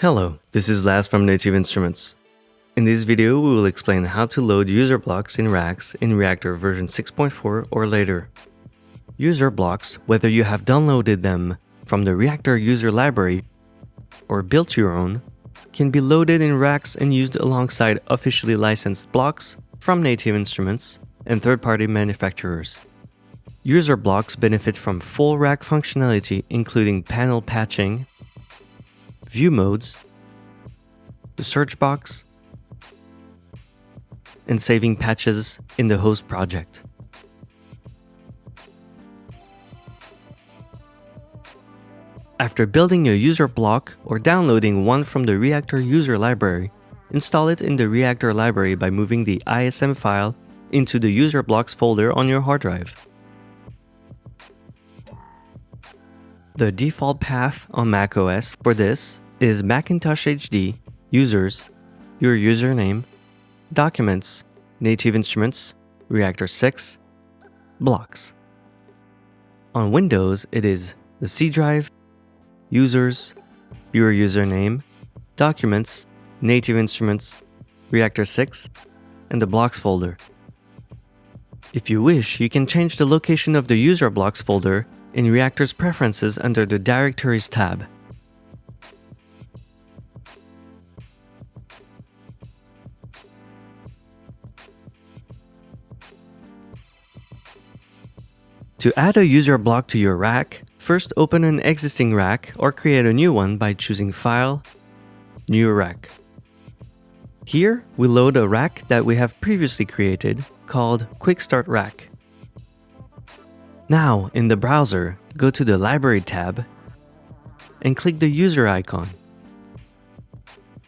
Hello, this is Laz from Native Instruments. In this video, we will explain how to load user blocks in Racks in REAKTOR version 6.4 or later. User blocks, whether you have downloaded them from the REAKTOR user library or built your own, can be loaded in Racks and used alongside officially licensed blocks from Native Instruments and third-party manufacturers. User blocks benefit from full rack functionality including panel patching, view modes, the search box, and saving patches in the host project. After building a user block or downloading one from the REAKTOR user library, install it in the REAKTOR library by moving the ISM file into the user blocks folder on your hard drive. The default path on macOS for this is Macintosh HD, Users, your username, Documents, Native Instruments, REAKTOR 6, Blocks. On Windows, it is the C drive, Users, your username, Documents, Native Instruments, REAKTOR 6, and the Blocks folder. If you wish, you can change the location of the user blocks folder in REAKTOR's preferences under the Directories tab. To add a user block to your rack, first open an existing rack or create a new one by choosing File, New Rack. Here, we load a rack that we have previously created called Quick Start Rack. Now, in the browser, go to the Library tab and click the user icon.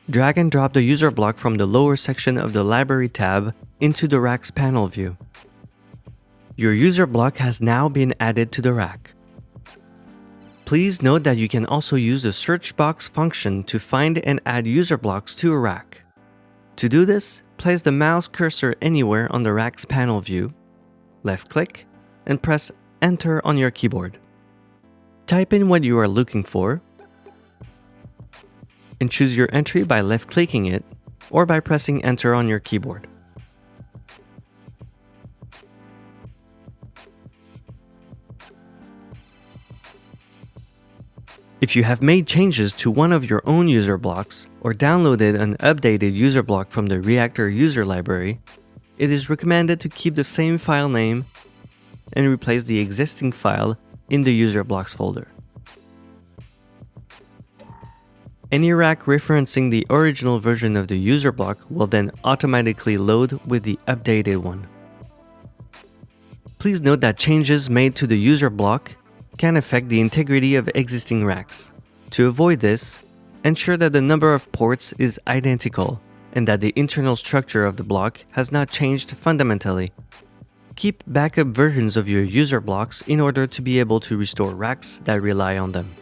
Drag and drop the user block from the lower section of the Library tab into the rack's panel view. Your user block has now been added to the rack. Please note that you can also use the search box function to find and add user blocks to a rack. To do this, place the mouse cursor anywhere on the rack's panel view, left-click, and press Enter on your keyboard. Type in what you are looking for, and choose your entry by left-clicking it or by pressing Enter on your keyboard. If you have made changes to one of your own user blocks or downloaded an updated user block from the REAKTOR user library, it is recommended to keep the same file name and replace the existing file in the user blocks folder. Any rack referencing the original version of the user block will then automatically load with the updated one. Please note that changes made to the user block can affect the integrity of existing racks. To avoid this, ensure that the number of ports is identical and that the internal structure of the block has not changed fundamentally. Keep backup versions of your user blocks in order to be able to restore racks that rely on them.